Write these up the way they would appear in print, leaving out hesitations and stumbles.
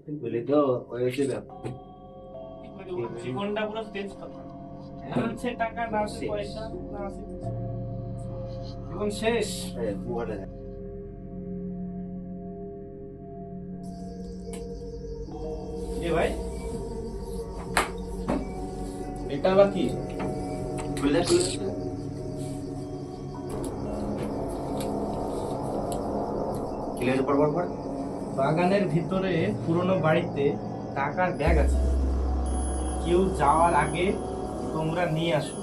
বুঝলি তো, ওই হচ্ছে ব্যাপার। জীবনটা পুরো শেষ কথা। আছে টাকা না আছে পয়সা না আছে কিছু। জীবন শেষ। বুয়াটা এ ভাই, এটা আবার কি? খুলে খুলে কিলের উপর পর পর বাগানের ভিতরে পুরনো বাড়িতে টাকার ব্যাগ আছে। কেউ যাওয়ার আগে তোমরা নিয়ে আসো,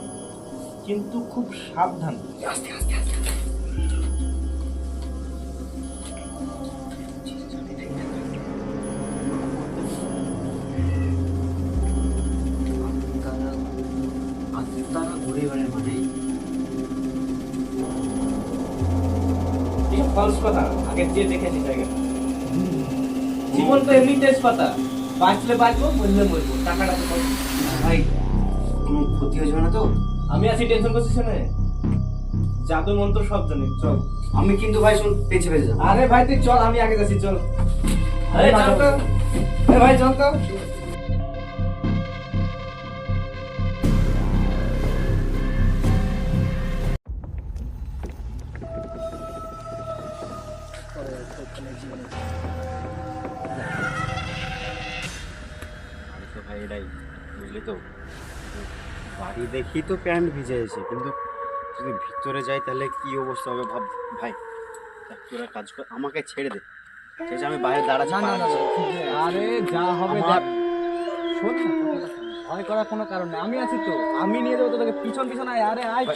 কিন্তু খুব সাবধান। আস্তে আস্তে আস্তে আত্মারা ঘুরে বেড়ায় মানে এই ফলস কথা, আগে যে দেখেছি জায়গাটা। জীবন তো এমনি তেজপাতা, বাঁচলে বাঁচবো, মরলে মরবো, টাকাটা তো পাবো। ভাই কোনো ক্ষতি হয়ে যাবে না তো? আমি আছি, টেনশন করছিস না? জাদু মন্ত্র সব জানি, চল। আমি কিন্তু ভাই শুন পেছে পেছে যাবো। আরে ভাই তুই চল, আমি আগে যাচ্ছি, চল। আরে চল তো, আরে ভাই চল তো। আমি তো ভাই এটাই, বুঝলি তো, বাড়ি দেখি তো প্যান্ট ভিজে এসে, কিন্তু যদি ভিতরে যাই তাহলে কি অবস্থা হবে ভাব। ভাই দেখ, তোরা কাজ কর, আমাকে ছেড়ে দে, ঠিক আছে? আমি বাইরে দাঁড়াচ্ছি। আরে যা হবে আমার- দেখ। শোন না, কথাটা শোন। ভয় করার কোনো কারণ নেই, আমি আছি তো, আমি নিয়ে যাবো তোকে। পিছন পিছন আয়, আরে আয়,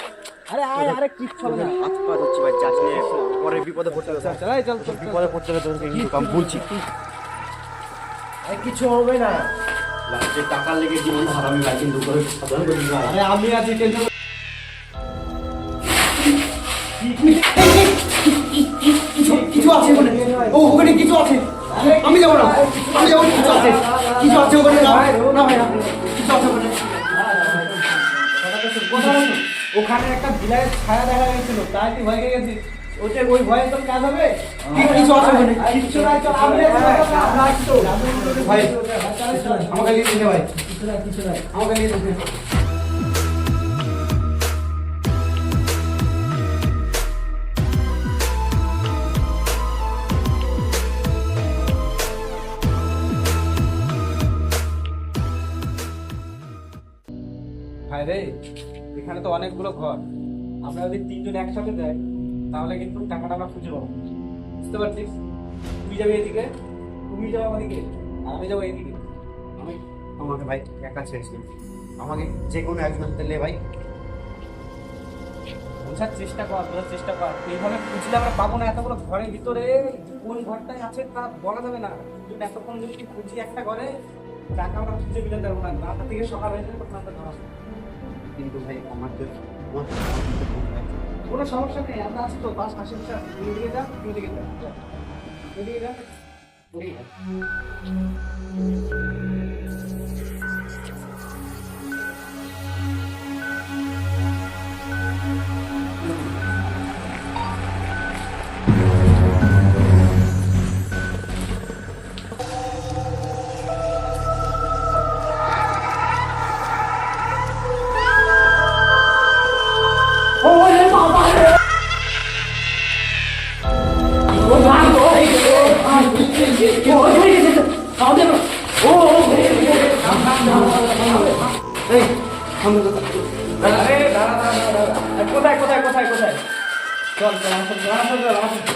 আরে আয়, আরে কিচ্ছু হবে না। হাত পা ধরছি ভাই, যাস নিয়ে পরে বিপদে পড়তে হবে। চল চল, এই চল চল, বিপদে পড়তে হবে তোকে, কিন্তু আমি বলছি আরে কিছু হবে না। লাস্টে টাকা লেগে জীবন হারামি ভাই, কিন্তু করে সাবধান করিস ভাই। আরে আমি আছি, টেনশন। কিছু আছে ওখানে, ও ওখানে কিছু আছে, আমি যাবো না, আমি যাবো না, কিছু আছে, কিছু আছে ওখানে, না না ভাই না, কিছু আছে ওখানে। ওখানে একটা বিড়ালের ছায়া দেখা গেছিল, তাই তুই ভয় পেয়ে গেছিস। ওটা ওই ভয়ে তোর কাজ হবে? কিছু আছে ওখানে, কিচ্ছু নাই, চল, আমি আছি তো। ভাই আমাকে নিয়ে দিতে ভাই, কিছু নাই, কিছু নাই। আমাকে নিয়ে দিতে। ভাই রে, এখানে তো অনেকগুলো ঘর, আমরা যদি তিনজন একসাথে যাই তাহলে কিন্তু টাকাটা আমরা খুঁজে পাবো। বুঝতে পারছিস? তুই যাবি এদিকে, তুমি যাবো আমাদিকে, আর আমি যাবো এদিকে। আমি আমাকে ভাই একা ছেড়েছি, আমাকে যে কোনো একজন দিলে ভাই। বোঝার চেষ্টা কর, বোঝার চেষ্টা কর। এইভাবে খুঁজলে আমরা পাবো না। এতগুলো ঘরের ভিতরে কোন ঘরটাই আছে তা বলা যাবে না। কিন্তু এতক্ষণ যদি খুঁজি একটা ঘরে, টাকা আমরা খুঁজে পেতে পারবো না। রাত থেকে সকাল হয়ে যাবে, তখন আমরা ধরা হবে। কিন্তু ভাই আমার তো কোনো সমস্যা নেই, আমরা আছি তো, পাঁচ আশেপাশে আছি। তুমি এদিকে যা, তুমি এদিকে যা, যা। এদিকে যা, এদিকে যা। এই আমি তো আরে দাঁড়া দাঁড়া দাঁড়া দাঁড়া। কোথায় কোথায় কোথায় কোথায়? চল চল, আমার সাথে, আমার সাথে চল, আমার সাথে।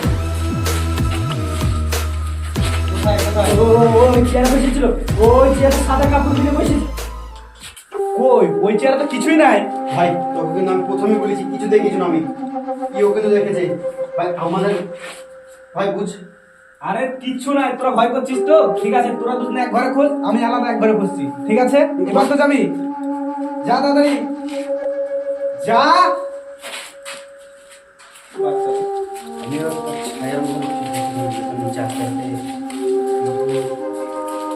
কোথায় কোথায়? ওই চেয়ারে বসেছিল, ওই চেয়ারে সাদা কাপড় দিয়ে বসেছিল। কই, ওই চেয়ারে তো কিছুই নাই। ভাই তোকে কিন্তু আমি প্রথমেই বলেছি কিছু দেখিস না, আমি কি ওকে তো দেখেছি ভাই আমাদের, ভাই বুঝ। আরে কিচ্ছু নাই, তোরা ভয় করছিস তো? ঠিক আছে, তোরা দুজন এক ঘরে খোঁজ, আমি আলাদা এক ঘরে খুঁজছি। ঠিক আছে, এবার তো যাবি, যা তাড়াতাড়ি যা। বাচ্চা আমিও ছায়ার মতো নিচে আস্তে আস্তে,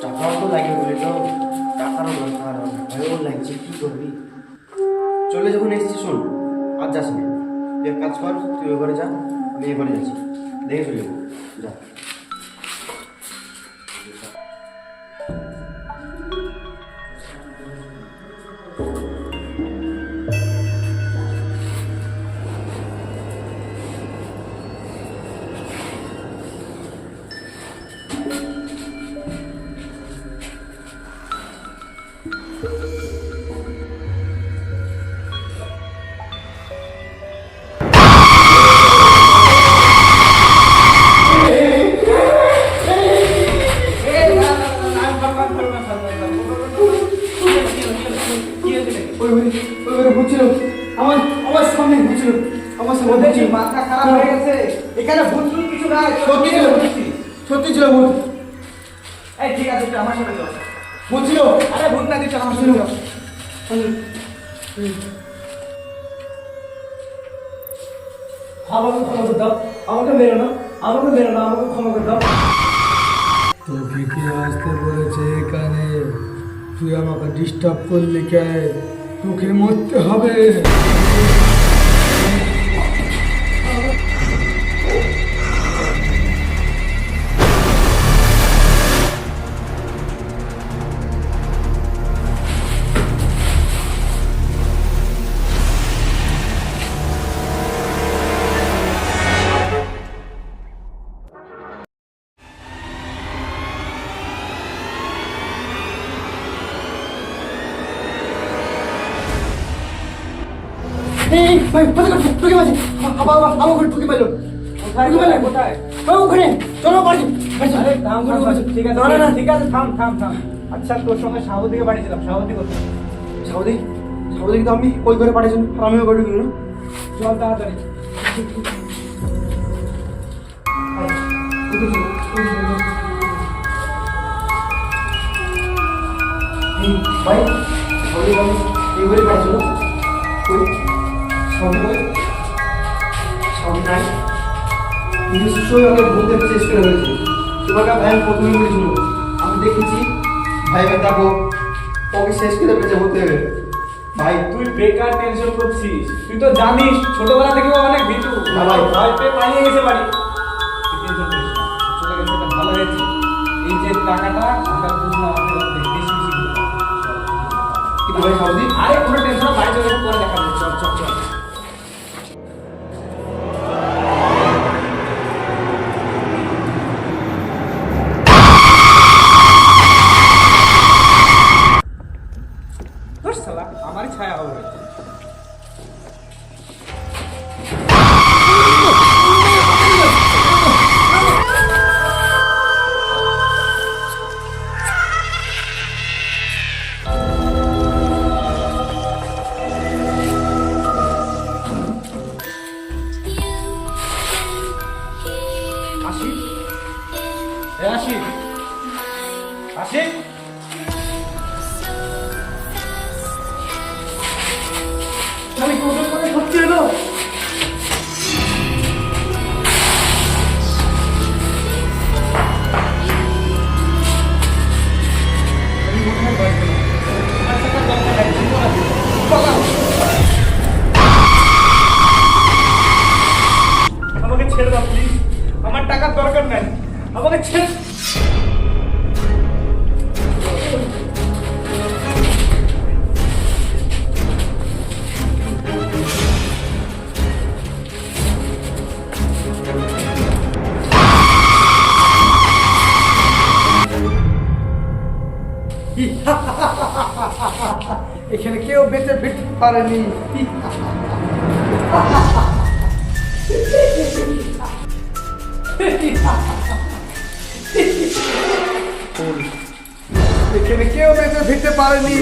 টাকাও তো লাগে বলে তো, টাকারও দরকার, ভয়ও লাগছে, কি করবি? চলে যখন এসেছি শোন, আর যাস না, তুই এক কাজ কর, তুই ওই ঘরে যা, আমি এ ঘরে যাচ্ছি, দেখে চলে যাবো, যা। বলেছি মাথা খারাপ হয়ে গেছে, এখানে ভূত টুত কিছু নাই, সত্যি ছিল, সত্যি ছিল ভূত। এই ঠিক আছে তুই আমার সাথে চল। ভূত ছিল। আরে ভূত না, তুই চল আমার সাথে চল। আমাকে ক্ষমা করে দাও, আমাকে মেরো না, আমাকে মেরো না, আমাকে ক্ষমা করে দাও। তোকে কে আসতে বলেছে এখানে? তুই আমাকে ডিস্টার্ব করলি কে? তোকে মরতে হবে। এই ভাই কোথায় ঢুকে মাঝে আমার ঘরে ঢুকে পাইলো। কোথায় কোথায়? ওই ওখানে চলো বাড়ি। আরে থাম থাম, ঠিক আছে না, না, না। ঠিক আছে, থাম থাম থাম। আচ্ছা তোর সঙ্গে সাউদিকে পাঠিয়েছিলাম, সাউদি কোথায়? সাউদি সাউদি কিন্তু আমি ওই ঘরে পাঠিয়েছি, আর আমিও ঘরে ঢুকলো না। চল তাড়াতাড়ি। ভাই সাউদি আমি এই ঘরে পাঠিয়েছিল। ওই সাউদি ভাই সাউদি নাই, নিশ্চয়ই ওকে বলতে শেষ করে হয়েছে। তোমাকে ভাই আমি প্রথমে বলেছিল, আমি দেখেছি ভাই দেখো ওকে শেষ করে বেঁচে হতে হবে। ভাই তুই বেকার টেনশন করছিস, তুই তো জানিস ছোটবেলা থেকে ও অনেক ভীতু। না ভাই। ভয় পেয়ে পালিয়ে গেছে বাড়ি। তুই টেনশন করিস না, চলে গেছে, এটা ভালো হয়েছে। এই যে টাকাটা আসার জন্য আমাদের হাতে বেশি বেশি করে দাও। কিন্তু ভাই সাউদি আরে কোনো টেনশন না, বাড়ি চলে গেছে, পরে দেখা যাবে। চল চল চল। ধুস শালা, আমারই ছায়া হবে। আশিক, এ আশিক, আশিক, আমি কোথায় করে সত্যি এলো। আমাকে ছেড়ে দাও প্লিজ, আমার টাকার দরকার নাই, আমাকে ছেড়ে। এখানে কেউ বেঁচে ফিরতে পারেনি। এখানে কেউ বেঁচে ফিরতে পারেনি।